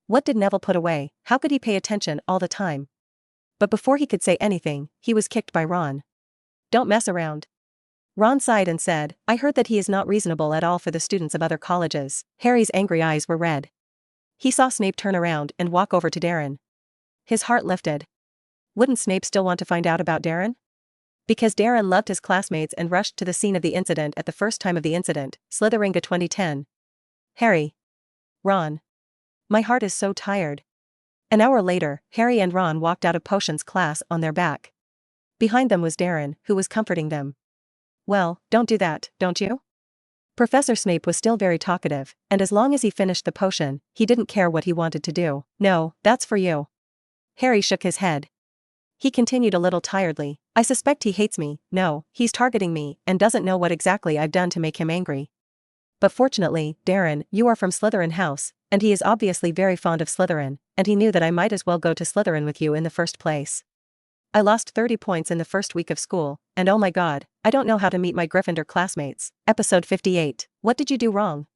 What did Neville put away? How could he pay attention all the time? But before he could say anything, he was kicked by Ron. "Don't mess around." Ron sighed and said, "I heard that he is not reasonable at all for the students of other colleges." Harry's angry eyes were red. He saw Snape turn around and walk over to Darren. His heart lifted. Wouldn't Snape still want to find out about Darren? Because Darren loved his classmates and rushed to the scene of the incident at the first time of the incident, Slytheringa 2010. Harry. Ron. My heart is so tired. An hour later, Harry and Ron walked out of Potions class on their back. Behind them was Darren, who was comforting them. "Well, don't do that, don't you?" Professor Snape was still very talkative, and as long as he finished the potion, he didn't care what he wanted to do. "No, that's for you." Harry shook his head. He continued a little tiredly, "I suspect he hates me. No, he's targeting me and doesn't know what exactly I've done to make him angry. But fortunately, Darren, you are from Slytherin house, and he is obviously very fond of Slytherin, and he knew that I might as well go to Slytherin with you in the first place. I lost 30 points in the first week of school, and oh my god, I don't know how to meet my Gryffindor classmates." Episode 58. What did you do wrong?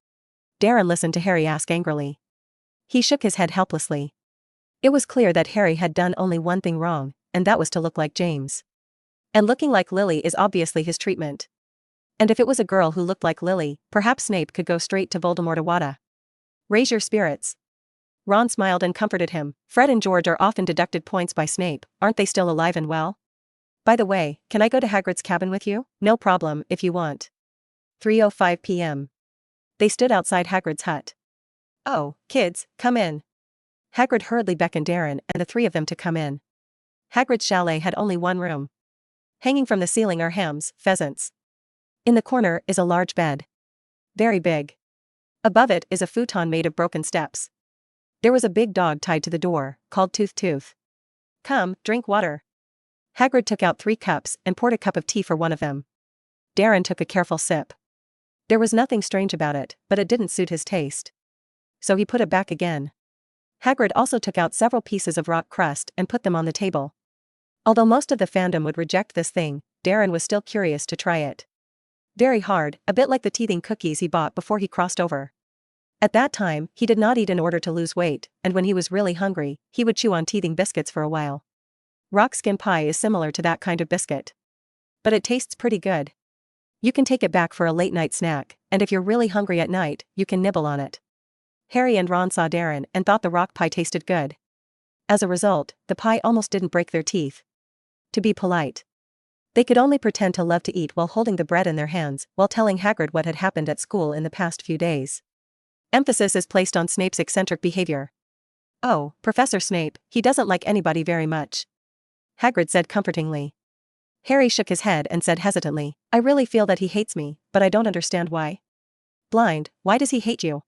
Darren listened to Harry ask angrily. He shook his head helplessly. It was clear that Harry had done only one thing wrong, and that was to look like James. And looking like Lily is obviously his treatment. And if it was a girl who looked like Lily, perhaps Snape could go straight to Voldemort. Raise your spirits. Ron smiled and comforted him. Fred and George are often deducted points by Snape, aren't they still alive and well? By the way, can I go to Hagrid's cabin with you? No problem, if you want. 3:05 p.m. They stood outside Hagrid's hut. Oh, kids, come in. Hagrid hurriedly beckoned Darren and the three of them to come in. Hagrid's chalet had only one room. Hanging from the ceiling are hams, pheasants. In the corner is a large bed. Very big. Above it is a futon made of broken steps. There was a big dog tied to the door, called Tooth. "Come, drink water." Hagrid took out 3 cups and poured a cup of tea for one of them. Darren took a careful sip. There was nothing strange about it, but it didn't suit his taste. So he put it back again. Hagrid also took out several pieces of rock crust and put them on the table. Although most of the fandom would reject this thing, Darren was still curious to try it. Very hard, a bit like the teething cookies he bought before he crossed over. At that time, he did not eat in order to lose weight, and when he was really hungry, he would chew on teething biscuits for a while. Rock skin pie is similar to that kind of biscuit. But it tastes pretty good. You can take it back for a late-night snack, and if you're really hungry at night, you can nibble on it. Harry and Ron saw Darren and thought the rock pie tasted good. As a result, the pie almost didn't break their teeth. To be polite. They could only pretend to love to eat while holding the bread in their hands, while telling Hagrid what had happened at school in the past few days. Emphasis is placed on Snape's eccentric behavior. "Oh, Professor Snape, he doesn't like anybody very much," Hagrid said comfortingly. Harry shook his head and said hesitantly, "I really feel that he hates me, but I don't understand why." "Blind, why does he hate you?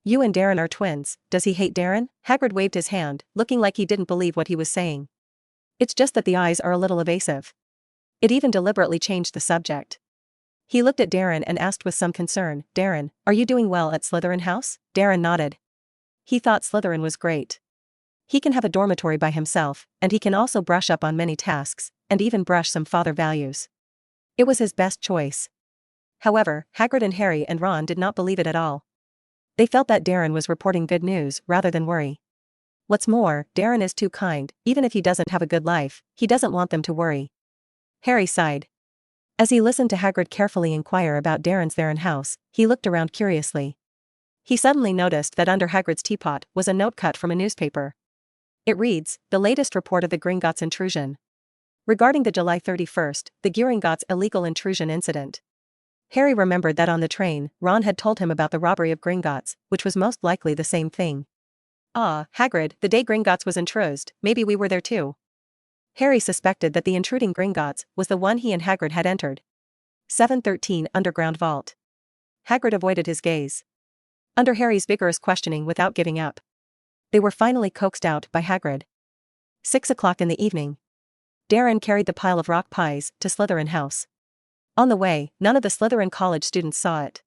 You and Darren are twins, does he hate Darren?" Hagrid waved his hand, looking like he didn't believe what he was saying. "It's just that the eyes are a little evasive." It even deliberately changed the subject. He looked at Darren and asked with some concern, "Darren, are you doing well at Slytherin house?" Darren nodded. He thought Slytherin was great. He can have a dormitory by himself, and he can also brush up on many tasks, and even brush some father values. It was his best choice. However, Hagrid and Harry and Ron did not believe it at all. They felt that Darren was reporting good news rather than worry. What's more, Darren is too kind. Even if he doesn't have a good life, he doesn't want them to worry. Harry sighed. As he listened to Hagrid carefully inquire about Darren's house, he looked around curiously. He suddenly noticed that under Hagrid's teapot was a note cut from a newspaper. It reads, "The latest report of the Gringotts intrusion. Regarding the July 31st, the Gringotts illegal intrusion incident." Harry remembered that on the train, Ron had told him about the robbery of Gringotts, which was most likely the same thing. "Ah, Hagrid, the day Gringotts was intruded, maybe we were there too." Harry suspected that the intruding Gringotts was the one he and Hagrid had entered. 713 Underground Vault. Hagrid avoided his gaze. Under Harry's vigorous questioning without giving up, they were finally coaxed out by Hagrid. 6 o'clock in the evening. Darren carried the pile of rock pies to Slytherin House. On the way, none of the Slytherin college students saw it.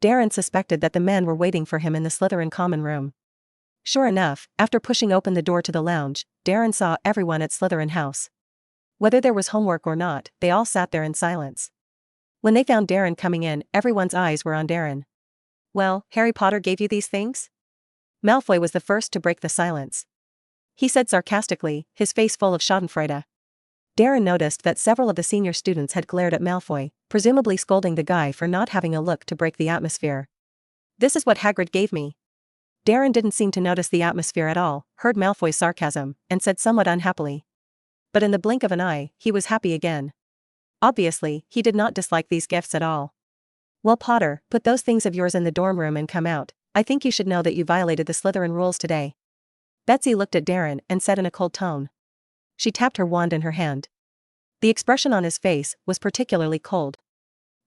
Darren suspected that the men were waiting for him in the Slytherin common room. Sure enough, after pushing open the door to the lounge, Darren saw everyone at Slytherin House. Whether there was homework or not, they all sat there in silence. When they found Darren coming in, everyone's eyes were on Darren. "Well, Harry Potter gave you these things?" Malfoy was the first to break the silence. He said sarcastically, his face full of schadenfreude. Darren noticed that several of the senior students had glared at Malfoy, presumably scolding the guy for not having a look to break the atmosphere. "This is what Hagrid gave me." Darren didn't seem to notice the atmosphere at all, heard Malfoy's sarcasm, and said somewhat unhappily. But in the blink of an eye, he was happy again. Obviously, he did not dislike these gifts at all. "Well, Potter, put those things of yours in the dorm room and come out. I think you should know that you violated the Slytherin rules today." Betsy looked at Darren and said in a cold tone. She tapped her wand in her hand. The expression on his face was particularly cold.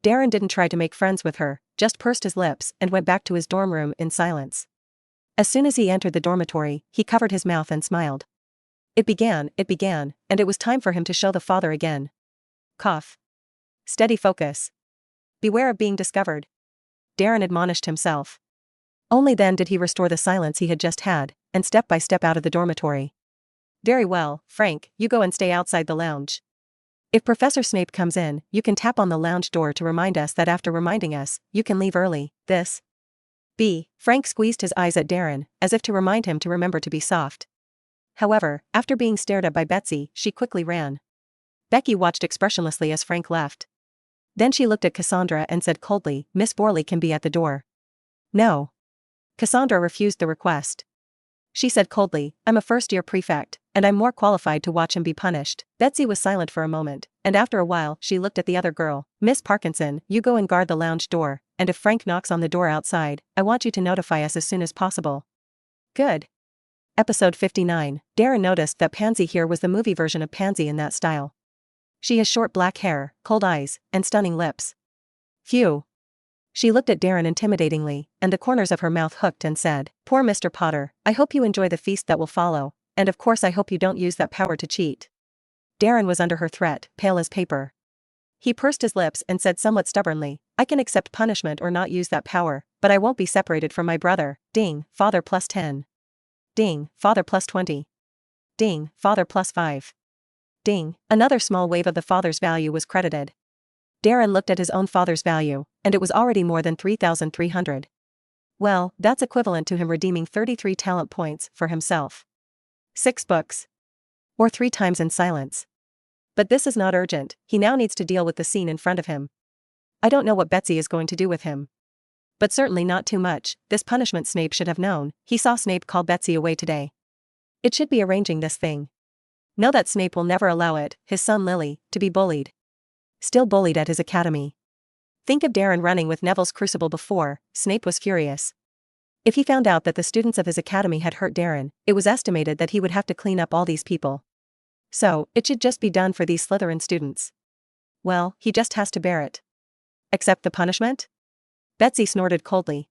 Darren didn't try to make friends with her, just pursed his lips and went back to his dorm room in silence. As soon as he entered the dormitory, he covered his mouth and smiled. It began, and it was time for him to show the father again. Cough. Steady focus. Beware of being discovered. Darren admonished himself. Only then did he restore the silence he had just had, and step by step out of the dormitory. "Very well, Frank, you go and stay outside the lounge. If Professor Snape comes in, you can tap on the lounge door to remind us that after reminding us, you can leave early. This." Frank squeezed his eyes at Darren, as if to remind him to remember to be soft. However, after being stared at by Betsy, she quickly ran. Becky watched expressionlessly as Frank left. Then she looked at Cassandra and said coldly, "Miss Vorley can be at the door." "No." Cassandra refused the request. She said coldly, "I'm a first-year prefect, and I'm more qualified to watch him be punished." Betsy was silent for a moment, and after a while she looked at the other girl. "Miss Parkinson, you go and guard the lounge door, and if Frank knocks on the door outside, I want you to notify us as soon as possible." "Good." Episode 59. Darren noticed that Pansy here was the movie version of Pansy in that style. She has short black hair, cold eyes, and stunning lips. Phew. She looked at Darren intimidatingly, and the corners of her mouth hooked and said, "Poor Mr. Potter, I hope you enjoy the feast that will follow, and of course I hope you don't use that power to cheat." Darren was under her threat, pale as paper. He pursed his lips and said somewhat stubbornly, "I can accept punishment or not use that power, but I won't be separated from my brother." Ding, father plus 10. Ding, father plus 20. Ding, father plus 5. Ding, another small wave of the father's value was credited. Darren looked at his own father's value, and it was already more than 3,300. Well, that's equivalent to him redeeming 33 talent points for himself. 6 books. Or 3 times in silence. But this is not urgent, he now needs to deal with the scene in front of him. I don't know what Betsy is going to do with him. But certainly not too much. This punishment Snape should have known. He saw Snape call Betsy away today. It should be arranging this thing. Know that Snape will never allow it, his son Lily, to be bullied. Still bullied at his academy. Think of Darren running with Neville's crucible before. Snape was furious. If he found out that the students of his academy had hurt Darren, it was estimated that he would have to clean up all these people. So, it should just be done for these Slytherin students. Well, he just has to bear it. Accept the punishment? Betsy snorted coldly.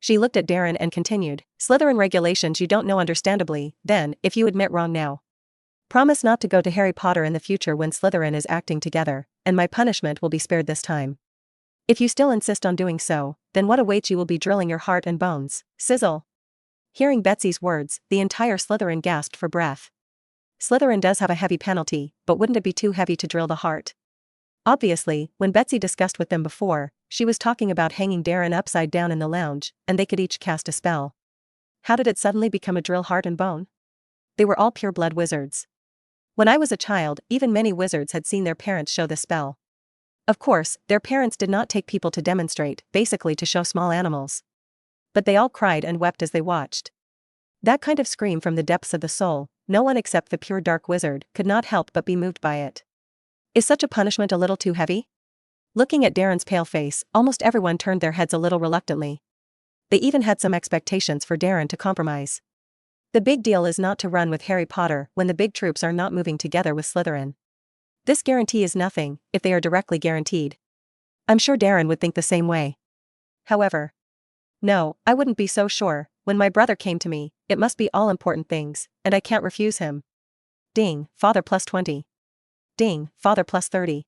She looked at Darren and continued, "Slytherin regulations you don't know understandably, then, if you admit wrong now. Promise not to go to Harry Potter in the future when Slytherin is acting together, and my punishment will be spared this time. If you still insist on doing so, then what awaits you will be drilling your heart and bones." Sizzle. Hearing Betsy's words, the entire Slytherin gasped for breath. Slytherin does have a heavy penalty, but wouldn't it be too heavy to drill the heart? Obviously, when Betsy discussed with them before, she was talking about hanging Darren upside down in the lounge, and they could each cast a spell. How did it suddenly become a drill heart and bone? They were all pure-blood wizards. When I was a child, even many wizards had seen their parents show the spell. Of course, their parents did not take people to demonstrate, basically to show small animals. But they all cried and wept as they watched. That kind of scream from the depths of the soul, no one except the pure dark wizard could not help but be moved by it. Is such a punishment a little too heavy? Looking at Darren's pale face, almost everyone turned their heads a little reluctantly. They even had some expectations for Darren to compromise. The big deal is not to run with Harry Potter when the big troops are not moving together with Slytherin. This guarantee is nothing, if they are directly guaranteed. I'm sure Darren would think the same way. However, no, I wouldn't be so sure. When my brother came to me, it must be all important things, and I can't refuse him. Ding, father plus 20. Ding, father plus 30.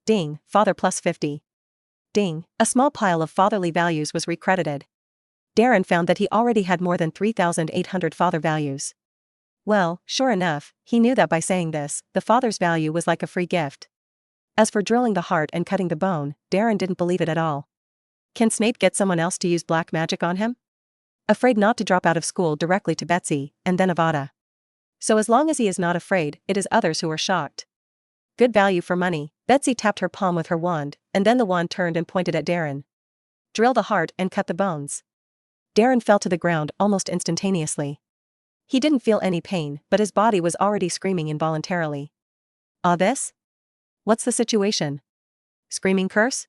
Ding, father plus 50. Ding, a small pile of fatherly values was recredited. Darren found that he already had more than 3,800 father values. Well, sure enough, he knew that by saying this, the father's value was like a free gift. As for drilling the heart and cutting the bone, Darren didn't believe it at all. Can Snape get someone else to use black magic on him? Afraid not to drop out of school directly to Betsy, and then Avada. So as long as he is not afraid, it is others who are shocked. Good value for money. Betsy tapped her palm with her wand, and then the wand turned and pointed at Darren. Drill the heart and cut the bones. Darren fell to the ground almost instantaneously. He didn't feel any pain, but his body was already screaming involuntarily. This? What's the situation? Screaming curse?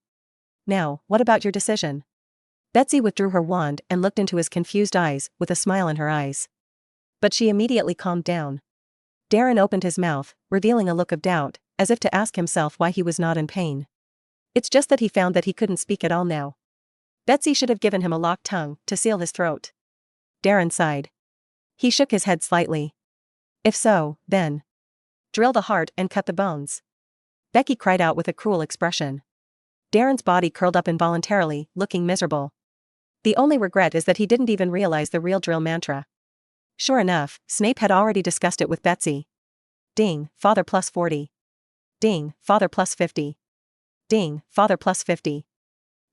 Now, what about your decision? Betsy withdrew her wand and looked into his confused eyes with a smile in her eyes. But she immediately calmed down. Darren opened his mouth, revealing a look of doubt, as if to ask himself why he was not in pain. It's just that he found that he couldn't speak at all now. Betsy should have given him a locked tongue to seal his throat. Darren sighed. He shook his head slightly. If so, then drill the heart and cut the bones. Becky cried out with a cruel expression. Darren's body curled up involuntarily, looking miserable. The only regret is that he didn't even realize the real drill mantra. Sure enough, Snape had already discussed it with Betsy. Ding, father plus 40. Ding, father plus 50. Ding, father plus 50.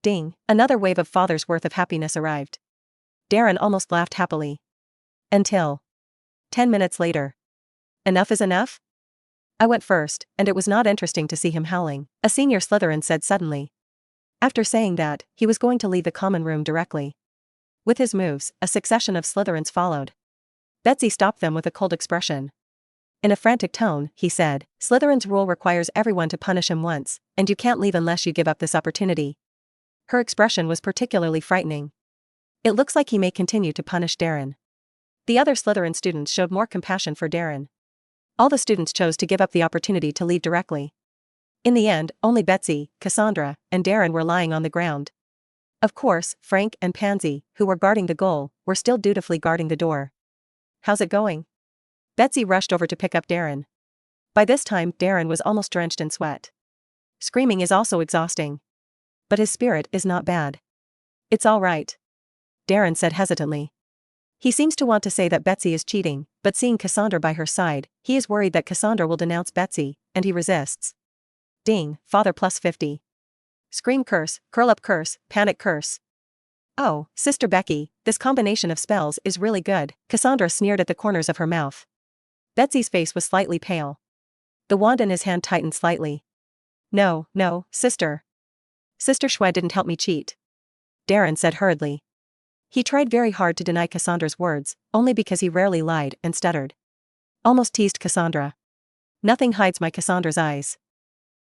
Ding, another wave of father's worth of happiness arrived. Darren almost laughed happily. Until 10 minutes later. Enough is enough? I went first, and it was not interesting to see him howling, a senior Slytherin said suddenly. After saying that, he was going to leave the common room directly. With his moves, a succession of Slytherins followed. Betsy stopped them with a cold expression. In a frantic tone, he said, Slytherin's rule requires everyone to punish him once, and you can't leave unless you give up this opportunity. Her expression was particularly frightening. It looks like he may continue to punish Darren. The other Slytherin students showed more compassion for Darren. All the students chose to give up the opportunity to leave directly. In the end, only Betsy, Cassandra, and Darren were lying on the ground. Of course, Frank and Pansy, who were guarding the goal, were still dutifully guarding the door. How's it going? Betsy rushed over to pick up Darren. By this time, Darren was almost drenched in sweat. Screaming is also exhausting. But his spirit is not bad. It's all right. Darren said hesitantly. He seems to want to say that Betsy is cheating, but seeing Cassandra by her side, he is worried that Cassandra will denounce Betsy, and he resists. Ding, father plus 50. Scream curse, curl up curse, panic curse. Oh, Sister Becky, this combination of spells is really good, Cassandra sneered at the corners of her mouth. Betsy's face was slightly pale. The wand in his hand tightened slightly. No, sister. Sister Shwe didn't help me cheat. Darren said hurriedly. He tried very hard to deny Cassandra's words, only because he rarely lied and stuttered. Almost teased Cassandra. Nothing hides my Cassandra's eyes.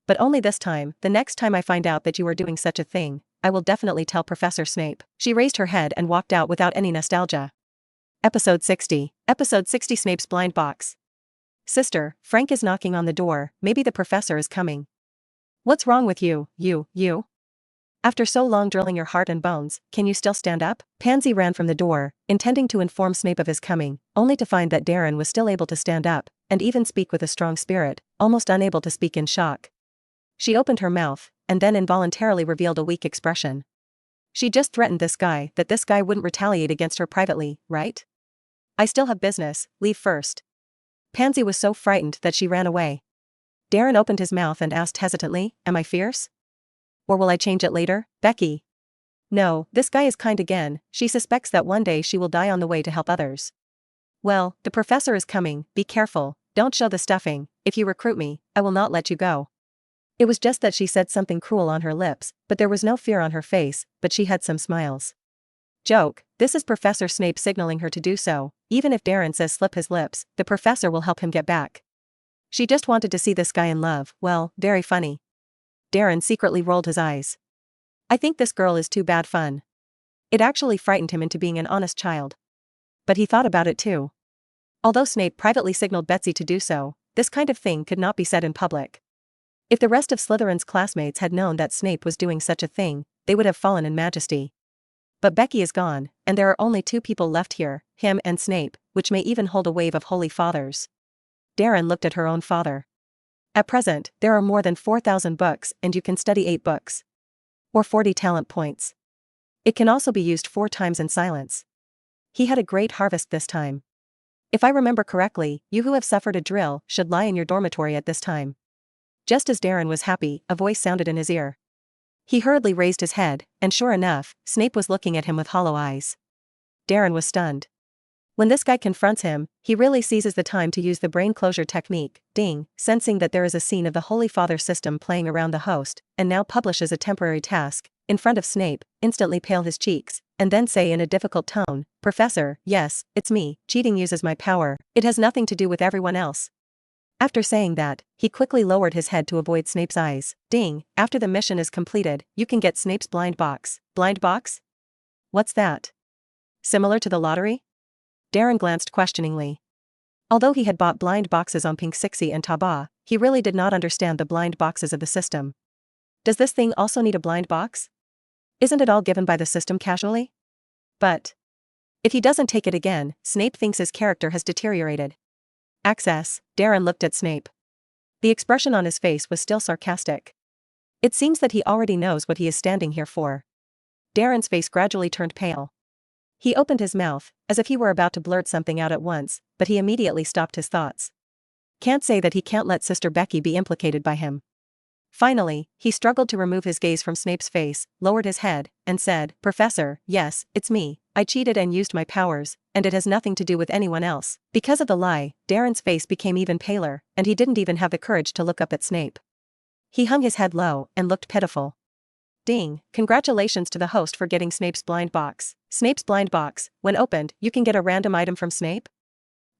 But only this time, the next time I find out that you are doing such a thing, I will definitely tell Professor Snape. She raised her head and walked out without any nostalgia. Episode 60. Episode 60 Snape's Blind Box. Sister, Frank is knocking on the door, maybe the professor is coming. What's wrong with you? After so long drilling your heart and bones, can you still stand up? Pansy ran from the door, intending to inform Snape of his coming, only to find that Darren was still able to stand up, and even speak with a strong spirit, almost unable to speak in shock. She opened her mouth, and then involuntarily revealed a weak expression. She just threatened this guy that this guy wouldn't retaliate against her privately, right? I still have business, leave first. Pansy was so frightened that she ran away. Darren opened his mouth and asked hesitantly, am I fierce? Or will I change it later, Becky? No, this guy is kind again, she suspects that one day she will die on the way to help others. Well, the professor is coming, be careful, don't show the stuffing, if you recruit me, I will not let you go. It was just that she said something cruel on her lips, but there was no fear on her face, but she had some smiles. Joke, this is Professor Snape signaling her to do so, even if Darren says slip his lips, the professor will help him get back. She just wanted to see this guy in love, well, very funny. Darren secretly rolled his eyes. I think this girl is too bad fun. It actually frightened him into being an honest child. But he thought about it too. Although Snape privately signaled Betsy to do so, this kind of thing could not be said in public. If the rest of Slytherin's classmates had known that Snape was doing such a thing, they would have fallen in majesty. But Becky is gone, and there are only 2 people left here, him and Snape, which may even hold a wave of holy fathers. Darren looked at her own father. At present, there are more than 4,000 books and you can study 8 books. Or 40 talent points. It can also be used 4 times in silence. He had a great harvest this time. If I remember correctly, you who have suffered a drill should lie in your dormitory at this time. Just as Darren was happy, a voice sounded in his ear. He hurriedly raised his head, and sure enough, Snape was looking at him with hollow eyes. Darren was stunned. When this guy confronts him, he really seizes the time to use the brain closure technique, ding, sensing that there is a scene of the Holy Father system playing around the host, and now publishes a temporary task, in front of Snape, instantly pale his cheeks, and then say in a difficult tone, Professor, yes, it's me, cheating uses my power, it has nothing to do with everyone else. After saying that, he quickly lowered his head to avoid Snape's eyes. Ding, after the mission is completed, you can get Snape's blind box. Blind box? What's that? Similar to the lottery? Darren glanced questioningly. Although he had bought blind boxes on Pink Sixie and Taba, he really did not understand the blind boxes of the system. Does this thing also need a blind box? Isn't it all given by the system casually? But if he doesn't take it again, Snape thinks his character has deteriorated. Access, Darren looked at Snape. The expression on his face was still sarcastic. It seems that he already knows what he is standing here for. Darren's face gradually turned pale. He opened his mouth, as if he were about to blurt something out at once, but he immediately stopped his thoughts. Can't say that he can't let Sister Becky be implicated by him. Finally, he struggled to remove his gaze from Snape's face, lowered his head, and said, Professor, yes, it's me, I cheated and used my powers, and it has nothing to do with anyone else. Because of the lie, Darren's face became even paler, and he didn't even have the courage to look up at Snape. He hung his head low, and looked pitiful. Ding, congratulations to the host for getting Snape's blind box. Snape's blind box, when opened, you can get a random item from Snape?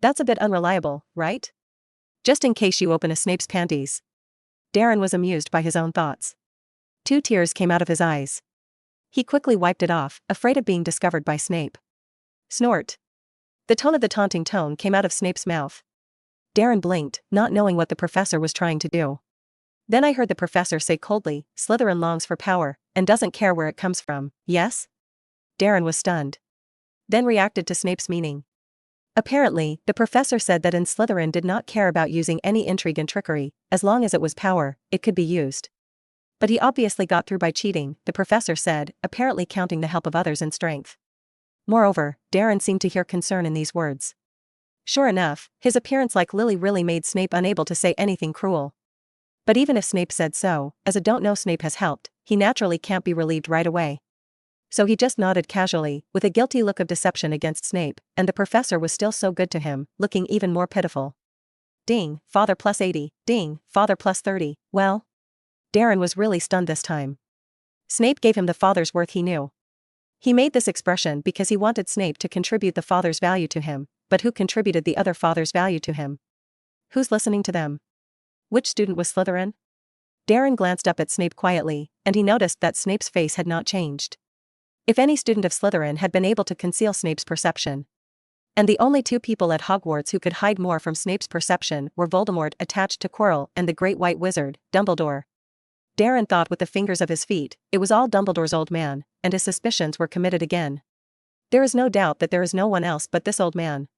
That's a bit unreliable, right? Just in case you open a Snape's panties. Darren was amused by his own thoughts. 2 tears came out of his eyes. He quickly wiped it off, afraid of being discovered by Snape. Snort. The tone of the taunting tone came out of Snape's mouth. Darren blinked, not knowing what the professor was trying to do. Then I heard the professor say coldly, Slytherin longs for power, and doesn't care where it comes from, yes? Darren was stunned. Then reacted to Snape's meaning. Apparently, the professor said that in Slytherin did not care about using any intrigue and trickery, as long as it was power, it could be used. But he obviously got through by cheating, the professor said, apparently counting the help of others in strength. Moreover, Darren seemed to hear concern in these words. Sure enough, his appearance like Lily really made Snape unable to say anything cruel. But even if Snape said so, as a don't know Snape has helped, he naturally can't be relieved right away. So he just nodded casually, with a guilty look of deception against Snape, and the professor was still so good to him, looking even more pitiful. Ding, father plus 80, ding, father plus 30, well? Darren was really stunned this time. Snape gave him the father's worth he knew. He made this expression because he wanted Snape to contribute the father's value to him, but who contributed the other father's value to him? Who's listening to them? Which student was Slytherin? Darren glanced up at Snape quietly, and he noticed that Snape's face had not changed. If any student of Slytherin had been able to conceal Snape's perception. And the only 2 people at Hogwarts who could hide more from Snape's perception were Voldemort attached to Quirrell and the Great White Wizard, Dumbledore. Darren thought with the fingers of his feet, it was all Dumbledore's old man, and his suspicions were committed again. There is no doubt that there is no one else but this old man.